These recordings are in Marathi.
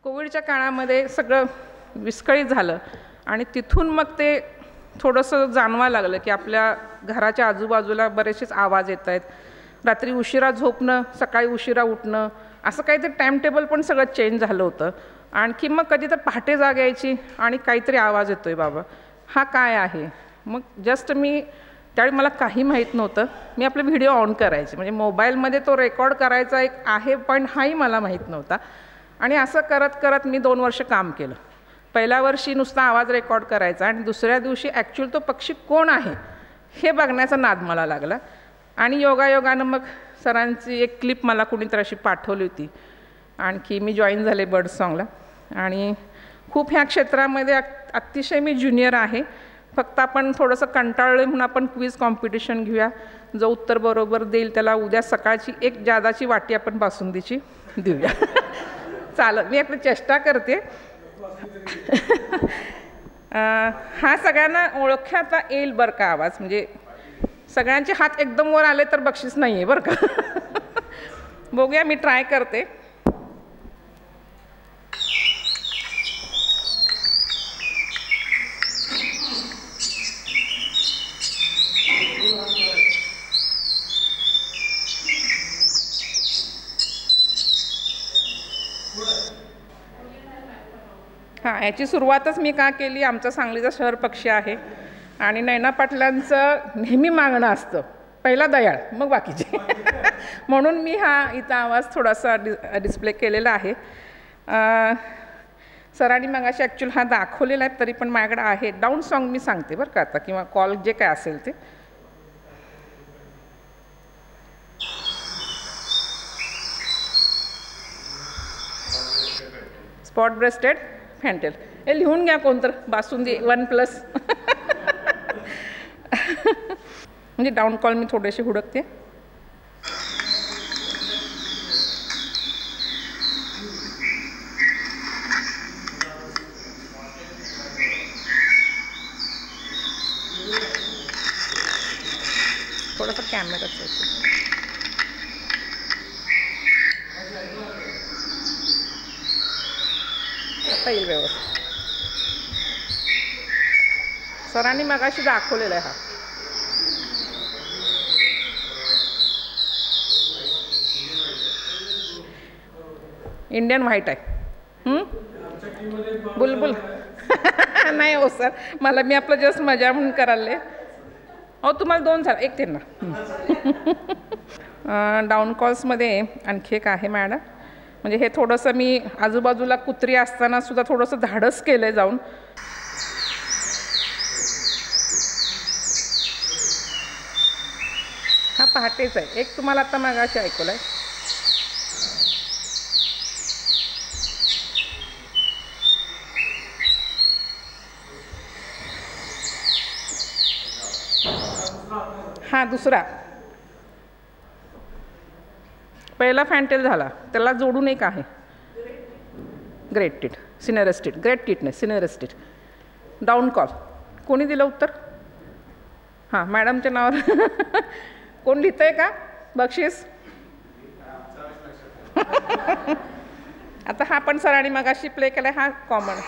कोविडच्या काळामध्ये सगळं विस्कळीत झालं आणि तिथून मग ते थोडंसं जाणवायला लागलं की आपल्या घराच्या आजूबाजूला बरेचसेच आवाज येत आहेत. रात्री उशिरा झोपणं, सकाळी उशिरा उठणं, असं काहीतरी टाईम टेबल पण सगळं चेंज झालं होतं. आणखी मग कधी तर पहाटे जाग यायची आणि काहीतरी आवाज येतो आहे बाबा, हा काय आहे. मग जस्ट मी त्यावेळी मला काही माहीत नव्हतं, मी आपले व्हिडिओ ऑन करायचे, म्हणजे मोबाईलमध्ये तो रेकॉर्ड करायचा एक आहे पण हाही मला माहीत नव्हता. आणि असं करत करत मी 2 वर्ष काम केलं. पहिल्या वर्षी नुसता आवाज रेकॉर्ड करायचा आणि दुसऱ्या दिवशी ॲक्च्युअल तो पक्षी कोण आहे हे बघण्याचा नाद मला लागला. आणि योगायोगानं मग सरांची एक क्लिप मला कुणीतरी अशी पाठवली होती. आणखी मी जॉईन झाले बर्ड सॉंगला आणि खूप ह्या क्षेत्रामध्ये अतिशय मी ज्युनियर आहे. फक्त आपण थोडंसं कंटाळलं म्हणून आपण क्विज कॉम्पिटिशन घेऊया. जो उत्तर बरोबर देईल त्याला उद्या सकाळची एक जादाची वाटी आपण बासुंदीची देऊया. चालेल, मी आपली चेष्टा करते. हा सगळ्यांना ओळखता येईल बरं का आवाज, म्हणजे सगळ्यांचे हात एकदम वर आले तर बक्षीस नाही आहे बरं का. बघूया, मी ट्राय करते. हां, याची सुरुवातच मी का केली, आमचा सांगलीचा शहर पक्षी आहे आणि नैना पाटलांचं नेहमी मागणं असतं पहिला दयाळ मग बाकीचे. म्हणून मी हा इथं आवाज थोडासा डिस्प्ले केलेला आहे. सरांनी मगाशी ॲक्च्युअल हा दाखवलेला आहे, तरी पण माझ्याकडे आहे. डाऊन सॉन्ग मी सांगते बरं का आता, किंवा कॉल जे काय असेल ते. स्पॉट ब्रेस्टेड फॅन्टेल, हे लिहून घ्या कोणतर, बासुंदी 1+. म्हणजे डाऊन कॉल मी थोडेसे हुडकते. थोडासा कॅमेराचा आता येईल व्यवस्थित. सरांनी मगाशी दाखवलेला आहे हा. इंडियन व्हाईट आहे. बुलबुल. नाही हो सर, मी आपलं जस्ट मजा म्हणून करायला. हो, तुम्हाला 2 झालं, एक त्यांना. डाऊन कॉल्समध्ये आणखी एक आहे मॅडम, म्हणजे हे थोडंसं मी आजूबाजूला कुत्री असताना सुद्धा थोडंसं धाडस केलं आहे जाऊन. हा पहाटेच आहे, एक तुम्हाला आता मागाशी ऐकलं आहे. हा दुसरा, पहिला फॅन्टेल झाला, त्याला जोडून एक आहे great tit, cinereous tit. Great tit नाही, सिनेरस टीट. डाऊन कॉल कोणी दिलं उत्तर? हां, मॅडमच्या नावावर. कोण लिहितंय का बक्षीस? आता हा पण सरांनी मगाशी प्ले केला, हा कॉमन.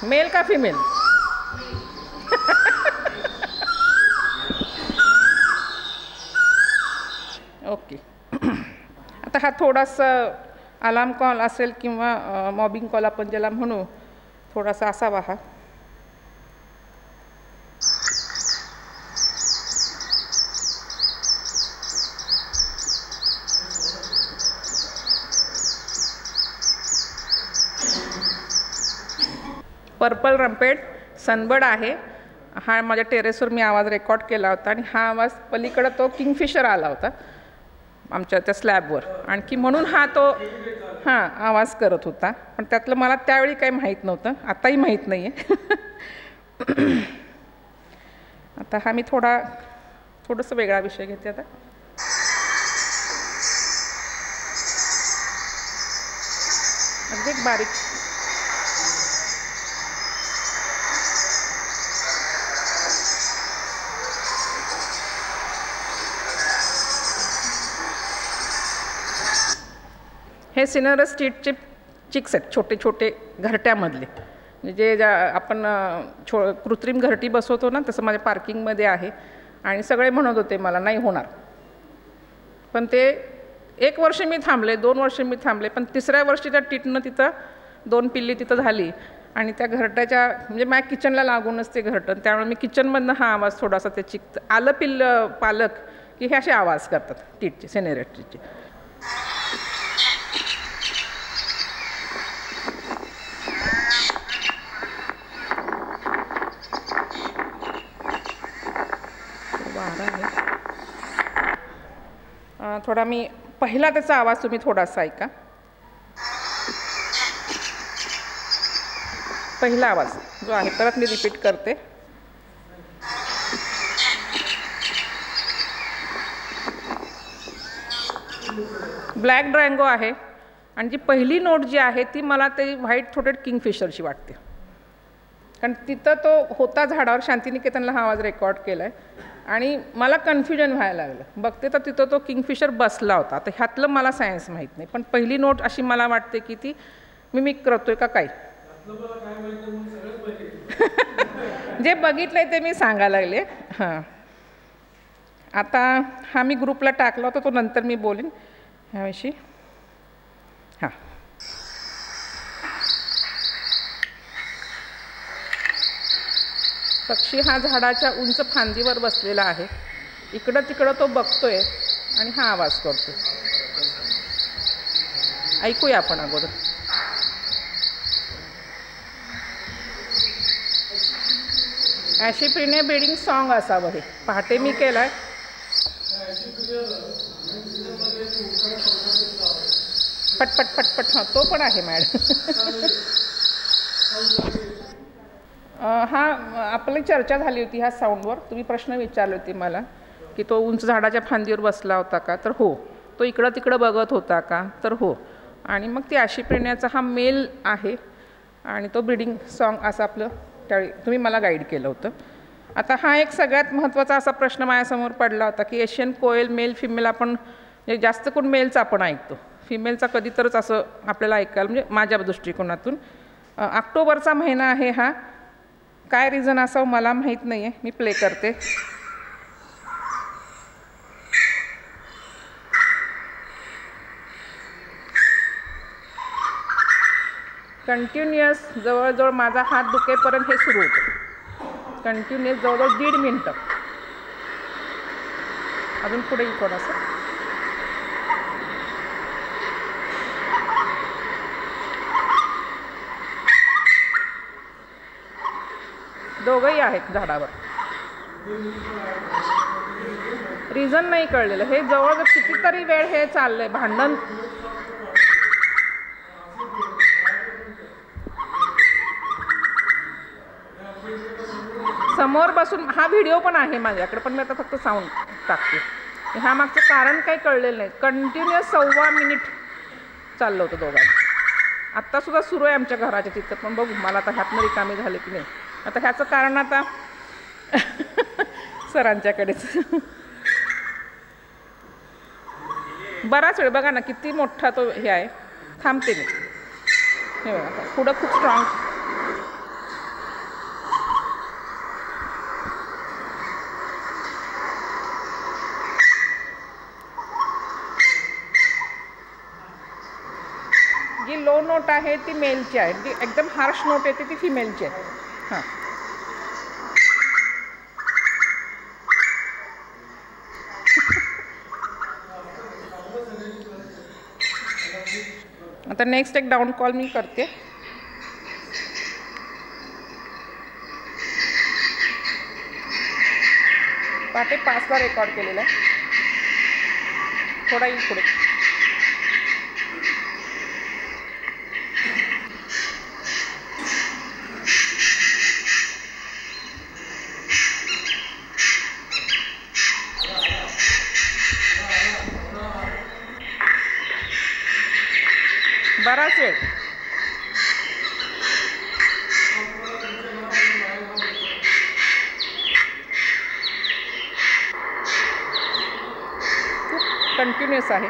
मेल का फिमेल? ओके. आता हा थोडासा अलार्म कॉल असेल किंवा मॉबिंग कॉल आपण ज्याला म्हणू, थोडासा असावा हा. पर्पल रम्पेट सनबर्ड आहे. हा माझ्या टेरेसवर मी आवाज रेकॉर्ड केला होता आणि हा आवाज पलीकडं तो किंगफिशर आला होता आमच्या त्या स्लॅबवर. आणखी म्हणून हा तो हां आवाज करत होता, पण त्यातलं मला त्यावेळी काही माहीत नव्हतं, आताही माहीत नाही आहे. आता हा मी थोडंसं वेगळा विषय घेते आता. अगदी बारीक. हे सिनरस टीटचे चिक्स आहेत, छोटे छोटे घरट्यामधले, म्हणजे ज्या आपण कृत्रिम घरटी बसवतो ना, तसं माझ्या पार्किंगमध्ये आहे. आणि सगळे म्हणत होते मला नाही होणार, पण ते 1 वर्ष मी थांबले, 2 वर्ष मी थांबले, पण 3ऱ्या वर्षी त्या टीटनं तिथं 2 पिल्ली तिथं झाली. आणि त्या घरट्याच्या म्हणजे माझ्या किचनला लागूनच ते घरटं, त्यामुळे मी किचनमधनं हा आवाज थोडासा ते चिक आलं पिल्लं पालक की हे असे आवाज करतात टीटचे, सिनरस टीटचे. थोडा मी पहिला त्याचा आवाज तुम्ही थोडासा ऐका. पहिला आवाज जो आहे परत मी रिपीट करते. ब्लॅक ड्रँगो आहे. आणि जी पहिली नोट जी आहे ती मला ते व्हाईट थ्रोटेड किंगफिशरची वाटते, कारण तिथं तो होता झाडावर. शांतिनिकेतनला हा आवाज रेकॉर्ड केला आहे आणि मला कन्फ्युजन व्हायला लागलं. बघते तर तिथं तो किंगफिशर बसला होता. आता ह्यातलं मला सायन्स माहीत नाही, पण पहिली नोट अशी मला वाटते की ती मिमिक करतोय का काय. जे बघितलंय ते मी सांगायला लागले. हां, आता हा मी ग्रुपला टाकला होता, तो नंतर मी बोलेन ह्याविषयी. हां, पक्षी हा झाडाच्या उंच फांदीवर बसलेला आहे. इकडं तिकडं तो बघतोय आणि हा आवाज करतोय. ऐकूया आपण अगोदर. ॲशिप्रिनिया ब्रीडिंग सॉन्ग असावं हे. पहाटे मी केलाय. पटपट पटपट. हां, तो पण आहे मॅडम. हा, आपली चर्चा झाली होती ह्या साऊंडवर. तुम्ही प्रश्न विचारले होते मला की तो उंच झाडाच्या फांदीवर बसला होता का, तर हो. तो इकडं तिकडं बघत होता का, तर हो. आणि मग ती ॲशिप्रिनियाचा हा मेल आहे आणि तो ब्रीडिंग सॉन्ग असं आपलं त्यावेळी तुम्ही मला गाईड केलं होतं. आता हा एक सगळ्यात महत्त्वाचा असा प्रश्न माझ्यासमोर पडला होता की एशियन कोयल मेल फिमेल आपण जास्त करून मेलचं आपण ऐकतो, फिमेलचा कधीतरच असं आपल्याला ऐकायला, म्हणजे माझ्या दृष्टिकोनातून. ऑक्टोबरचा महिना आहे हा. काय रिझन असावं मला माहीत नाही आहे. मी प्ले करते. कंटिन्युअस जवळजवळ माझा हात दुखेपर्यंत हे सुरू होतं. कंटिन्युअस जवळजवळ 1.5 मिनटं. अजून पुढे थोडासा. दोघंही आहेत झाडावर. रिझन नाही कळलेलं. हे जवळजवळ कितीतरी वेळ हे चाललंय भांडण. समोर बसून हा व्हिडिओ पण आहे माझ्याकडे, पण मी आता फक्त साऊंड टाकते. ह्या मागचं कारण काही कळलेलं नाही. कंटिन्युअस 1.25 मिनिट चाललं होतं दोघांचं. आत्तासुद्धा सुरू आहे आमच्या घराच्या तिथं, पण बघू मला आता ह्यातनं रिकामी झाले की नाही. आता ह्याचं कारण आता सरांच्याकडेच. बराच वेळ बघा ना किती मोठा तो हे आहे. थांबते मी. हे बघा पुढं खूप स्ट्रॉंग. जी लो नोट आहे ती मेलची आहे, जी एकदम हार्श नोट येते ती फिमेलची आहे. हां, आता नेक्स्ट एक डाऊन कॉल मी करते. पहाटे 5ला रेकॉर्ड केलेला आहे. थोडा येईल पुढे. बराच वेळ. कंटिन्युअस आहे.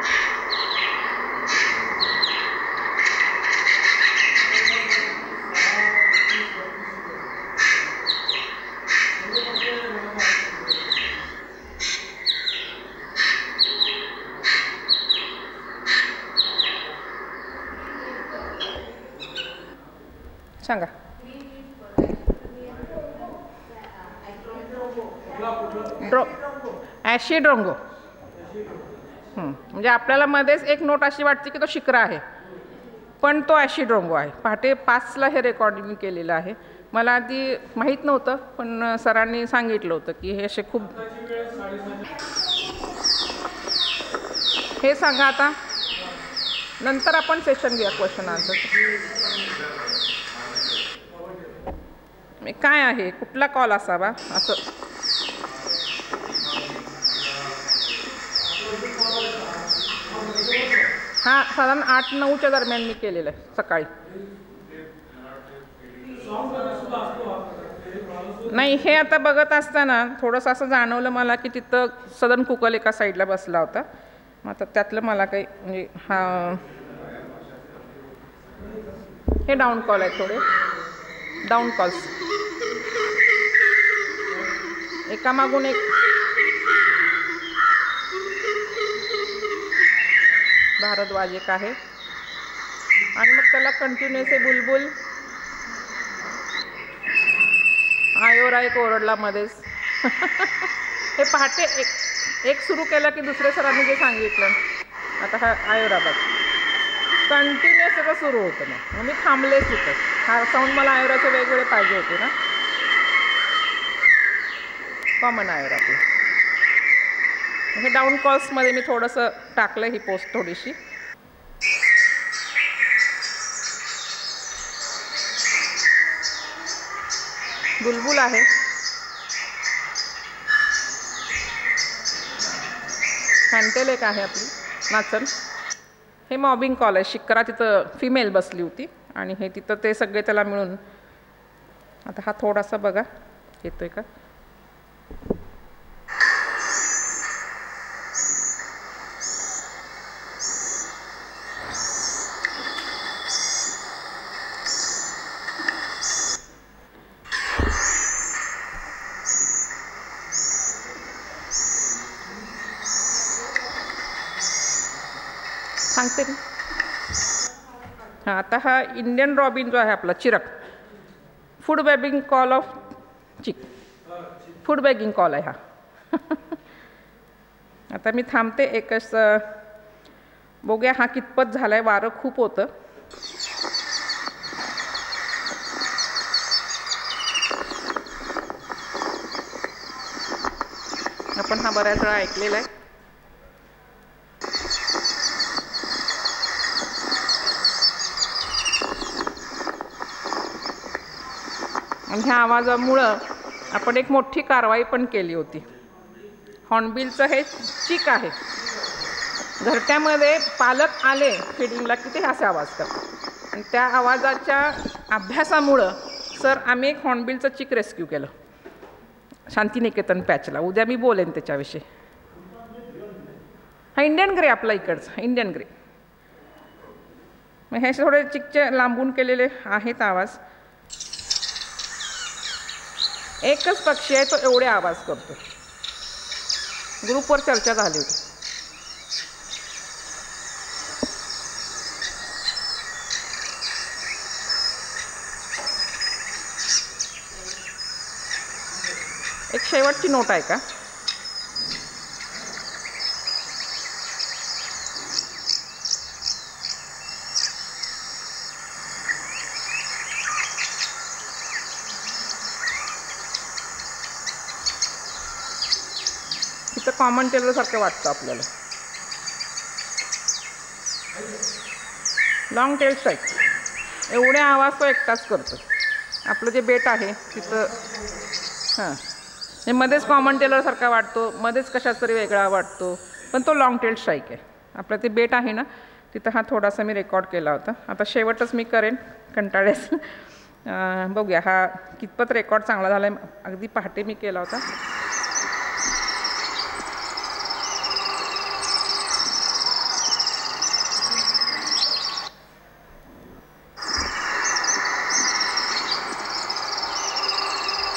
सांगा. ॲसिड रोंगो. म्हणजे आपल्याला मध्येच एक नोट अशी वाटते की तो शिक्रा आहे, पण तो ॲसिड रोंगो आहे. पहाटे 5ला हे रेकॉर्डिंग केलेलं आहे. मला आधी माहीत नव्हतं, पण सरांनी सांगितलं होतं की हे असे खूप. हे सांगा आता, नंतर आपण सेशन घेऊया क्वेश्चन आन्सर. काय आहे, कुठला कॉल असावा असं. हा साधारण 8-9च्या दरम्यान मी केलेलं आहे सकाळी. नाही, हे आता बघत असताना थोडंसं असं जाणवलं मला की तिथं सदन कुकल एका साईडला बसला होता. मग आता त्यातलं मला काही म्हणजे हे डाऊन कॉल आहे, थोडे डाऊन कॉल्स एकामागून एक. भारद्वाज एक आहे आणि मग त्याला कंटिन्युअस आहे बुलबुल. आयोरा एक ओरडला मध्येच. हे पहाटे एक सुरू केलं की दुसऱ्या सरांनी जे सांगितलं, आता हा आयोरा बघ कंटिन्युअस सगळं सुरू होतं. मग मी थांबलेच तिथं. हा साऊंड मला आयोराचे वेगवेगळे पाहिजे होते ना, कॉमन आयोरा आपलं. हे डाऊन कॉल्समध्ये मी थोडंसं टाकलं ही पोस्ट थोडीशी. बुलबुल आहे. हँटेल एक आहे आपली नाचन. हे मॉबिंग कॉल आहे. शिक्रा तिथं फिमेल बसली होती आणि हे तिथं ते सगळे त्याला मिळून. आता हा थोडासा बघा येतोय का. सांगते मी. हां, आता हा इंडियन रॉबिन जो आहे आपला चिरक, food begging call of food begging call आहे हा. आता मी थांबते एकच, बघूया हा कितपत झाला आहे. वारं खूप होतं. आपण हा बऱ्याच वेळा ऐकलेला आहे. आणि ह्या आवाजामुळं आपण एक मोठी कारवाई पण केली होती. हॉर्नबिलचं हे चिक आहे. घरट्यामध्ये पालक आले फीडिंगला की ते असे आवाज करतात. आणि त्या आवाजाच्या अभ्यासामुळं सर आम्ही एक हॉर्नबिलचं चिक रेस्क्यू केलं शांतिनिकेतन पॅचला. उद्या मी बोलेन त्याच्याविषयी. हा इंडियन ग्रे आपला इकडचा इंडियन ग्रे. मग हे थोडे चिकचे लांबून केलेले आहेत आवाज. एकच पक्षी आहे तो एवढे आवाज करतो. ग्रुपवर चर्चा झाली होती. एक शेवटची नोट आहे का. तिथं कॉमन टेलर सारखं वाटतं आपल्याला. लॉंग टेल स्ट्राईक एवढे आवाज तो एकटाच करतो. आपलं जे बेट आहे तिथं हां, हे मध्येच कॉमन टेलरसारखा वाटतो, मध्येच कशाच तरी वेगळा वाटतो, पण तो लॉंग टेल स्ट्राईक आहे. आपलं ते बेट आहे ना तिथं हा थोडासा मी रेकॉर्ड केला होता. आता शेवटच मी करेन कंटाळ्यास. बघूया हा कितपत रेकॉर्ड चांगला झाला आहे. अगदी पहाटे मी केला होता.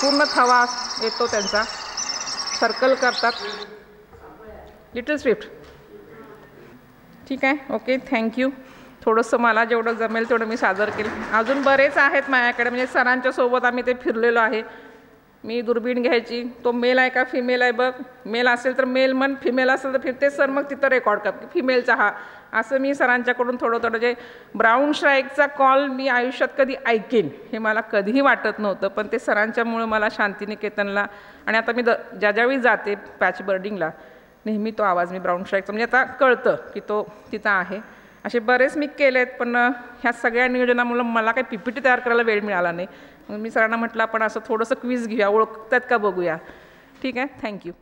पूर्ण थवा येतो त्यांचा. सर्कल करतात. Little Swift. ठीक आहे, ओके, थँक्यू. थोडंसं मला जेवढं जमेल तेवढं मी सादर केलं. अजून बरेच आहेत माझ्याकडे, म्हणजे सरांच्या सोबत आम्ही ते फिरलेलो आहे. मी दुर्बीण घ्यायची, तो मेल आहे का फिमेल आहे बघ, मेल असेल तर मेल म्हण, फिमेल असेल तर ते सर मग तिथं रेकॉर्ड कर फिमेलचा हा. असं मी सरांच्याकडून थोडं जे ब्राऊन स्ट्राईकचा कॉल मी आयुष्यात कधी ऐकेन हे मला कधीही वाटत नव्हतं, पण ते सरांच्यामुळं मला शांतिनिकेतनला आणि आता मी ज्यावेळी जाते पॅच बर्डिंगला नेहमी तो आवाज मी ब्राऊन स्ट्राईकचा म्हणजे आता कळतं की तो तिथं आहे. असे बरेच मी केलेत, पण ह्या सगळ्या नियोजनामुळं मला काही PPT तयार करायला वेळ मिळाला नाही. मग मी सरांना म्हटलं आपण असं थोडंसं क्विज घेऊया, ओळखतात का बघूया. ठीक आहे, थँक्यू.